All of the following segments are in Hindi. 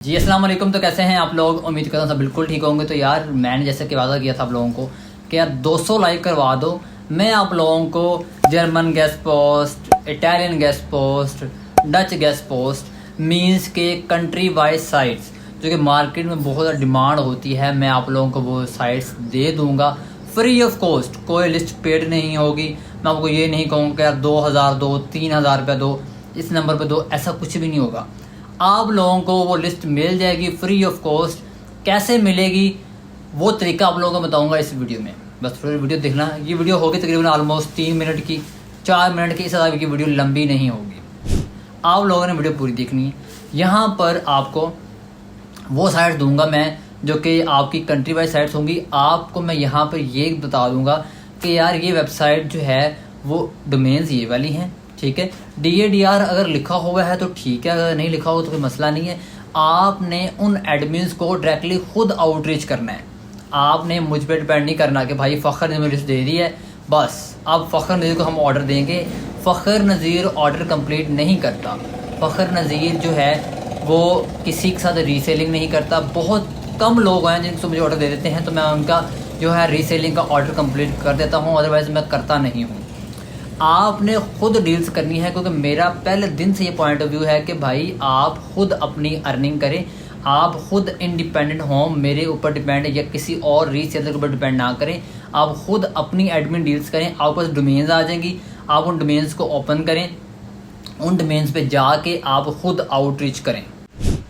जी अस्सलाम वालेकुम। तो कैसे हैं आप लोग? उम्मीद करता हूँ सब बिल्कुल ठीक होंगे। तो यार मैंने जैसे कि वादा किया था आप लोगों को कि यार 200 लाइक करवा दो, मैं आप लोगों को German guest post, Italian guest post, Dutch guest post means के कंट्री वाइज साइट्स जो कि मार्केट में बहुत ज़्यादा डिमांड होती है, मैं आप लोगों को वो साइट्स दे दूंगा फ्री ऑफ कॉस्ट। कोई लिस्ट पेड नहीं होगी। मैं आपको ये नहीं कहूँगा कि यार 2000 दो, 3000 रुपये दो, इस नंबर पर दो, ऐसा कुछ भी नहीं होगा। आप लोगों को वो लिस्ट मिल जाएगी फ्री ऑफ कॉस्ट। कैसे मिलेगी वो तरीका आप लोगों को बताऊंगा इस वीडियो में, बस पूरी वीडियो देखना। ये वीडियो होगी तकरीबन ऑलमोस्ट 3 मिनट की, 4 मिनट की, इस तरह की वीडियो लंबी नहीं होगी। आप लोगों ने वीडियो पूरी देखनी है। यहाँ पर आपको वो साइट्स दूंगा मैं जो कि आपकी कंट्री वाइज साइट्स होंगी। आपको मैं यहाँ पर ये बता दूंगा कि यार ये वेबसाइट जो है वो डोमेन्स ये वाली हैं, ठीक है। DADR अगर लिखा हुआ है तो ठीक है, अगर नहीं लिखा हो तो कोई मसला नहीं है। आपने उन एडमिन्स को डायरेक्टली खुद आउटरीच करना है। आपने मुझ पर डिपेंड नहीं करना कि भाई फ़खर ने लिस्ट दे दी है बस अब फ़खर नज़ीर को हम ऑर्डर देंगे। फ़खर नज़ीर ऑर्डर कंप्लीट नहीं करता। फ़खर नज़ीर जो है वो किसी के साथ रीसेलिंग नहीं करता। बहुत कम लोग हैं जिनको मुझे ऑर्डर दे देते हैं, तो मैं उनका जो है रीसेलिंग का ऑर्डर कंप्लीट कर देता हूँ, अदरवाइज़ मैं करता नहीं हूँ। आपने खुद डील्स करनी है, क्योंकि मेरा पहले दिन से ये पॉइंट ऑफ व्यू है कि भाई आप खुद अपनी अर्निंग करें, आप खुद इंडिपेंडेंट हों, मेरे ऊपर डिपेंड या किसी और रीसेलर के ऊपर डिपेंड ना करें। आप खुद अपनी एडमिन डील्स करें। आपके पास डोमेन्स आ जाएंगी, आप उन डोमेन्स को ओपन करें, उन डोमेन्स पे जाके आप खुद आउटरीच करें।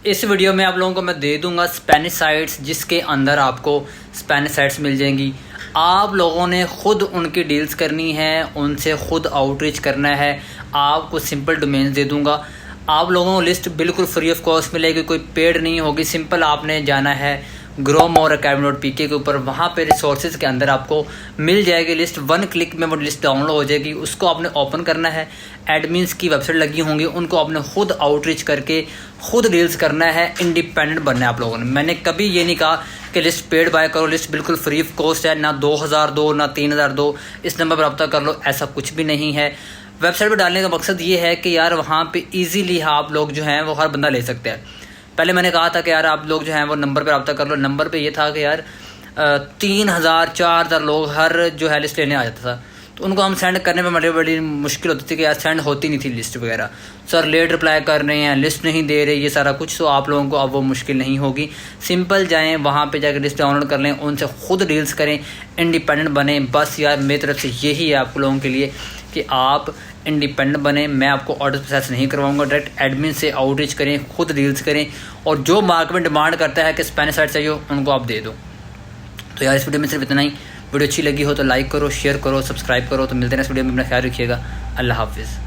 इस वीडियो में आप लोगों को मैं दे दूंगा स्पेनिश साइट्स, जिसके अंदर आपको स्पेनिश साइट्स मिल जाएंगी। आप लोगों ने खुद उनकी डील्स करनी है, उनसे खुद आउटरीच करना है। आपको सिंपल डोमेन्स दे दूंगा। आप लोगों को लिस्ट बिल्कुल फ्री ऑफ कॉस्ट मिलेगी, कोई पेड नहीं होगी। सिंपल आपने जाना है growmoreacademy.pk के ऊपर, वहाँ पे रिसोर्सेज के अंदर आपको मिल जाएगी लिस्ट। 1 क्लिक में वो लिस्ट डाउनलोड हो जाएगी। उसको आपने ओपन करना है। एडमिन्स की वेबसाइट लगी होंगी, उनको आपने खुद आउटरीच करके खुद डील्स करना है। इंडिपेंडेंट बनना है आप लोगों ने। मैंने कभी ये नहीं कहा कि लिस्ट पेड बाय करो, लिस्ट बिल्कुल फ्री ऑफ कॉस्ट है, ना 2000 दो, ना 3000 दो, इस नंबर पर रब्ता कर लो, ऐसा कुछ भी नहीं है। वेबसाइट पर डालने का मकसद ये है कि यार वहाँ पे इजीली आप लोग जो हैं वो हर बंदा ले सकते हैं। पहले मैंने कहा था कि यार आप लोग जो हैं वो नंबर पे रब्ता कर लो। नंबर पे ये था कि यार 3000 4000 लोग हर जो है लिस्ट लेने आ जाता था, तो उनको हम सेंड करने में बड़ी मुश्किल होती थी कि यार सेंड होती नहीं थी लिस्ट वगैरह। सर लेट रिप्लाई कर रहे हैं, लिस्ट नहीं दे रहे, ये सारा कुछ। तो आप लोगों को अब वो मुश्किल नहीं होगी। सिंपल जाएं वहाँ पे जाकर लिस्ट डाउनलोड कर लें, उनसे खुद डील्स करें, इंडिपेंडेंट बने। बस यार मेरी तरफ से यही है आप लोगों के लिए कि आप इंडिपेंडेंट बने। मैं आपको ऑर्डर प्रोसेस नहीं करवाऊंगा। डायरेक्ट एडमिन से आउटरीच करें, खुद डील्स करें, और जो मार्केट में डिमांड करता है कि स्पेनिश साइट चाहिए उनको आप दे दो। तो यार इस वीडियो में सिर्फ इतना ही। वीडियो अच्छी लगी हो तो लाइक करो, शेयर करो, सब्सक्राइब करो। तो मिलते हैं इस वीडियो में। अपना ख्याल रखिएगा। अल्लाह हाफिज़।